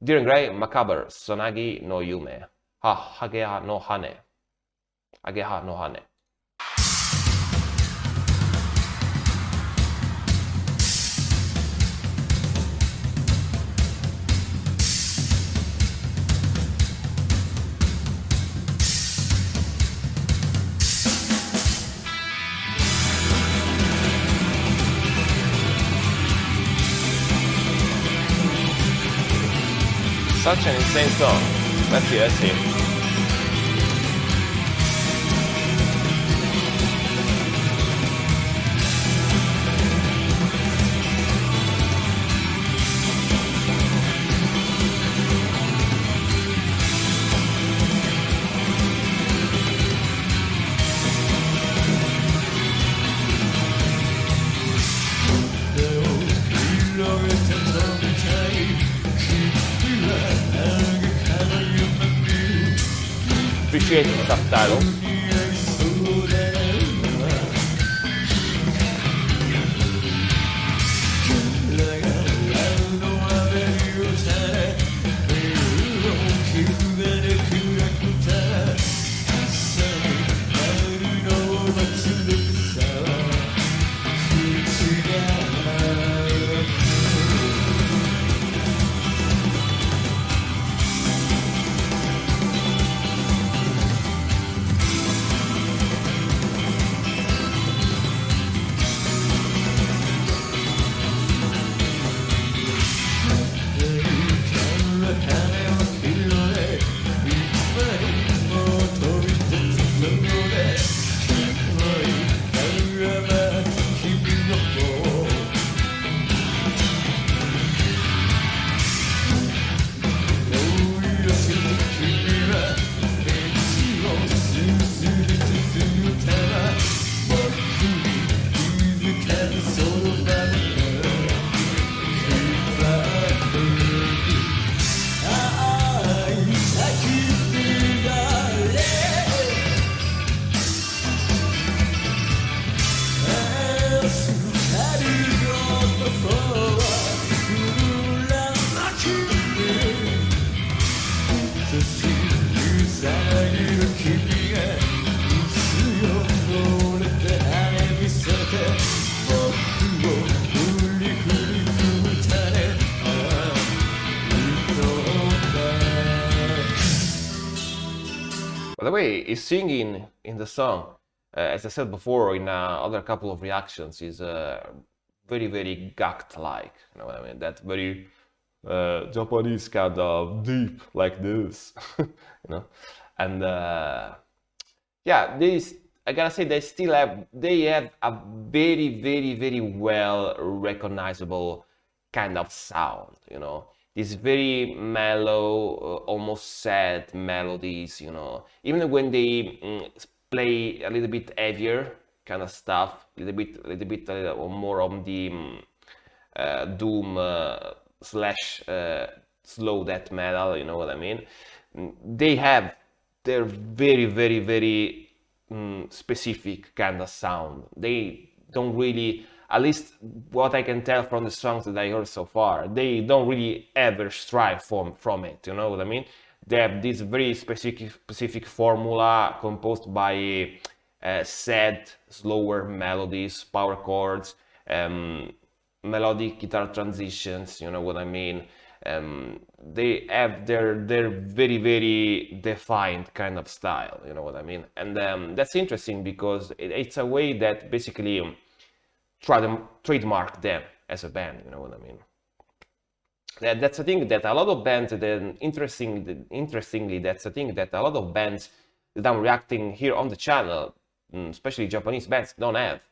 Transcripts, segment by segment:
Dylan Gray, MACABRE, sanagi no yume, ageha no hane, ageha no hane. Such an insane song. Let's see, let's see. Appreciate the subtitle. By the way, his singing in the song, as I said before in other couple of reactions, is very, very gact-like. You know what I mean? That very Japanese kind of deep, like this, you know. And yeah, I gotta say they have a very, very, very well recognizable kind of sound, you know. These very mellow, almost sad melodies, you know. Even when they play a little bit heavier kind of stuff, a little bit more on the doom slash slow death metal, you know what I mean? They have their very, very, very specific kind of sound. They don't really, at least what I can tell from the songs that I heard so far, they don't really ever strive from it, you know what I mean? They have this very specific formula composed by sad, slower melodies, power chords, melodic guitar transitions, you know what I mean? They have their very, very defined kind of style, you know what I mean? And that's interesting because it's a way that basically try to trademark them as a band, you know what I mean? That's a thing that a lot of bands, interestingly, that's a thing that a lot of bands that I'm reacting here on the channel, especially Japanese bands, don't have.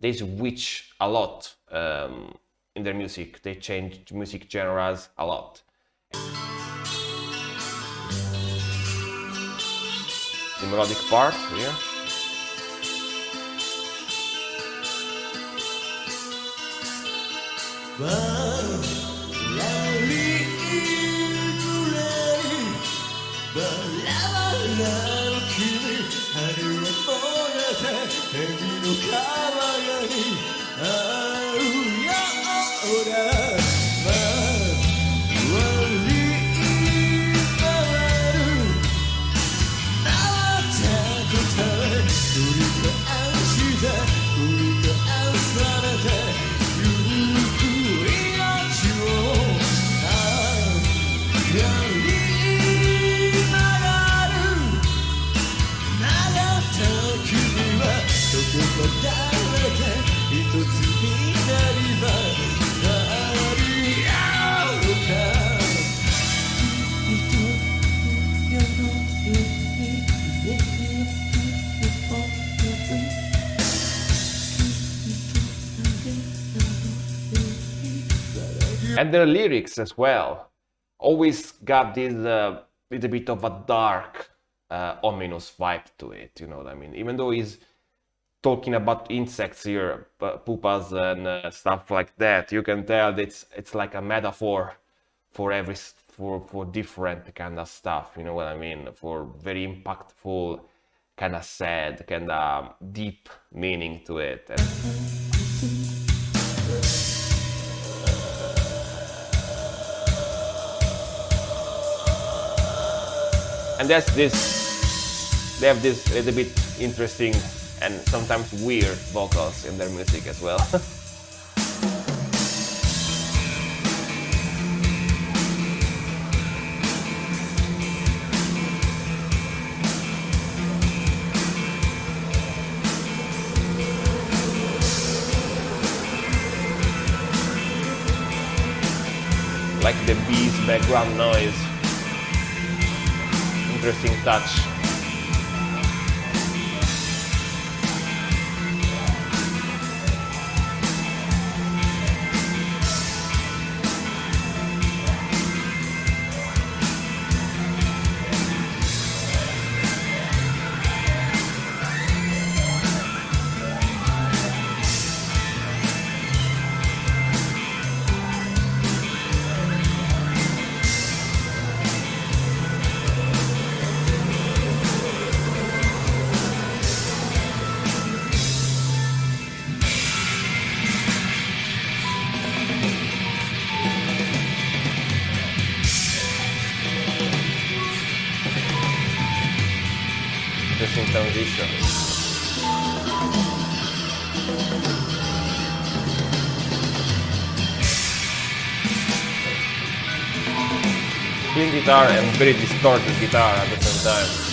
They switch a lot in their music. They change music genres a lot. The melodic part here. And the lyrics as well always got this little bit of a dark, ominous vibe to it, you know what I mean? Even though he's talking about insects here, pupas and stuff like that, you can tell that it's like a metaphor for for different kind of stuff, you know what I mean? For very impactful, kind of sad, kind of deep meaning to it. And that's this, they have this little bit interesting and sometimes weird vocals in their music as well. Like the bees background noise. Interesting touch. Interesting transition. Clean guitar and very distorted guitar at the same time.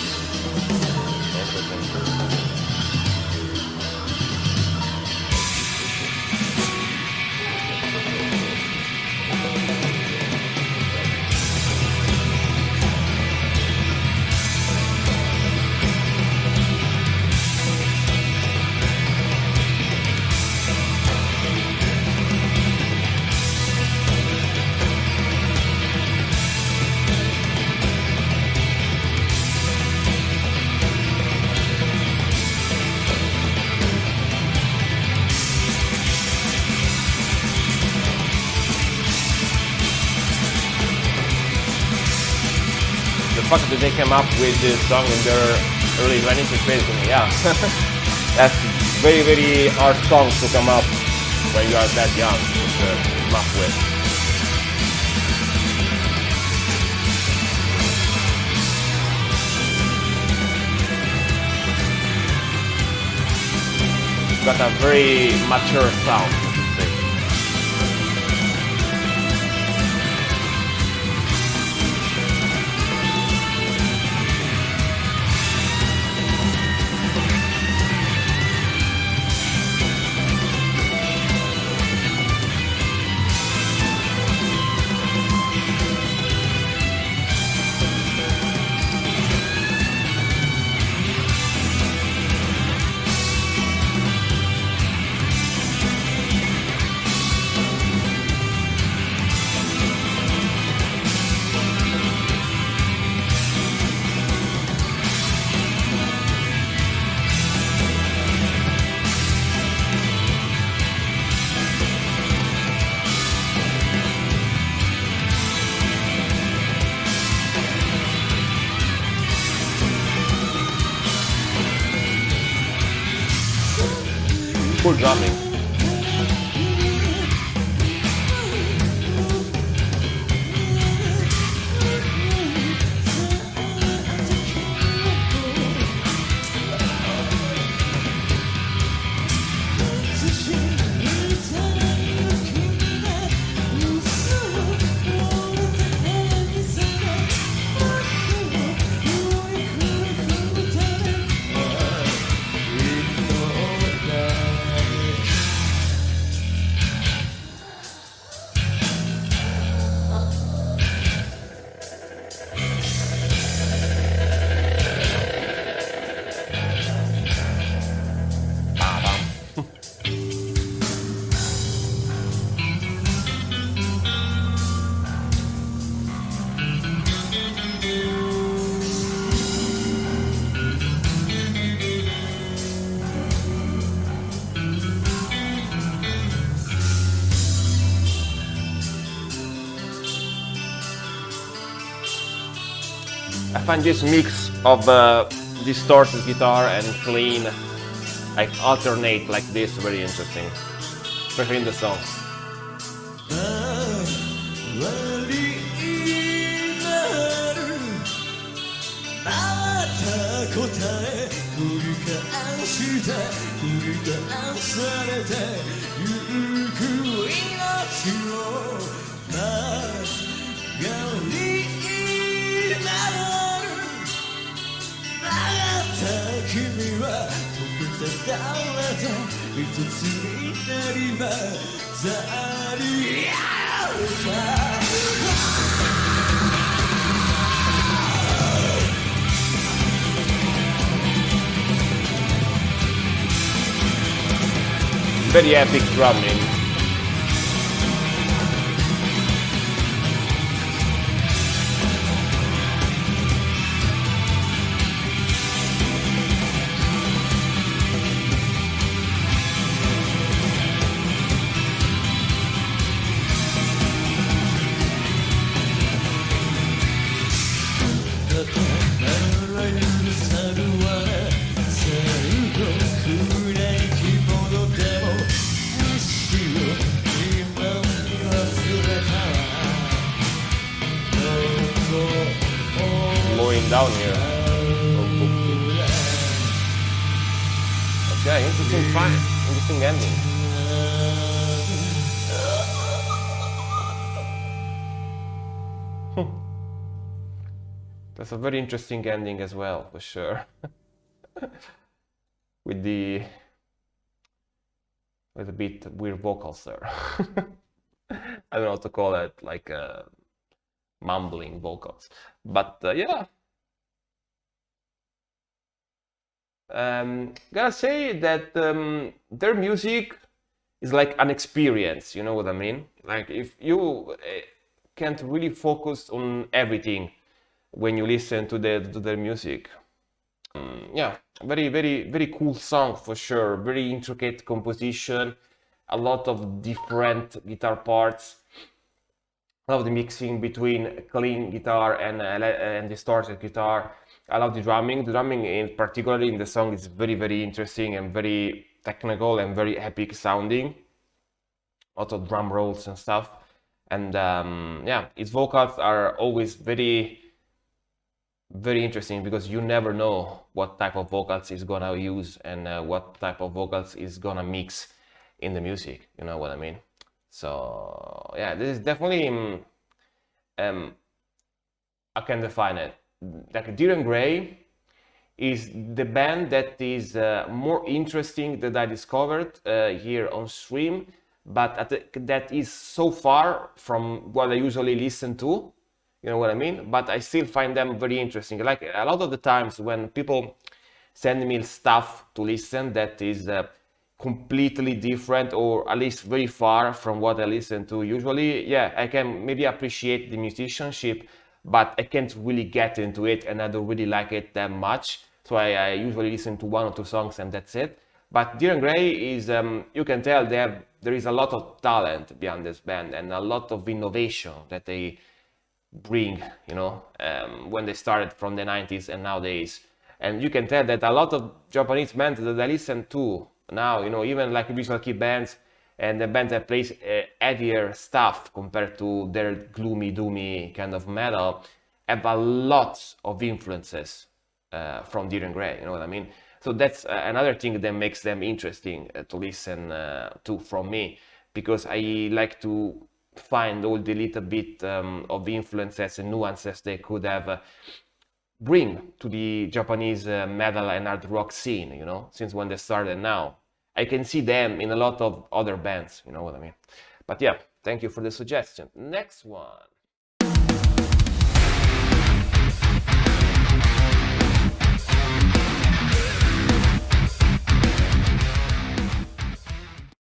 The fact that they came up with this song in their early 20s is basically, yeah, that's very, very hard song to come up when you are that young to come up with. It's got a very mature sound. Cool drumming. I find this mix of distorted guitar and clean, like alternate like this, very interesting, especially in the songs. Very epic drumming. Slowing down here. Okay, interesting ending. That's a very interesting ending as well, for sure. With a bit weird vocals there. I don't know what to call it, like mumbling vocals. But yeah. Gotta say that their music is like an experience, you know what I mean? Like if you can't really focus on everything when you listen to their music. Yeah, very cool song for sure. Very intricate composition, a lot of different guitar parts. I love the mixing between clean guitar and distorted guitar. I love the drumming. The drumming, in particularly in the song, is very interesting and very technical and very epic sounding. Lots of drum rolls and stuff. And yeah, its vocals are always very interesting because you never know what type of vocals is gonna use and what type of vocals is gonna mix in the music. You know what I mean? So yeah, this is definitely I can define it. Like Dir en Grey is the band that is more interesting that I discovered here on stream, but that is so far from what I usually listen to. You know what I mean? But I still find them very interesting. Like a lot of the times when people send me stuff to listen that is completely different or at least very far from what I listen to usually, yeah, I can maybe appreciate the musicianship, but I can't really get into it and I don't really like it that much. So I usually listen to one or two songs and that's it. But Dir en Grey is, you can tell there is a lot of talent behind this band and a lot of innovation that they bring, you know, when they started from the 90s and nowadays. And you can tell that a lot of Japanese bands that I listen to now, you know, even like visual kei bands and the bands that plays heavier stuff compared to their gloomy, doomy kind of metal, have a lot of influences from Dir en Grey, you know what I mean? So that's another thing that makes them interesting to listen to from me, because I like to find all the little bit of influences and nuances they could have bring to the Japanese metal and hard rock scene, you know, since when they started now. I can see them in a lot of other bands, you know what I mean? But yeah, thank you for the suggestion. Next one.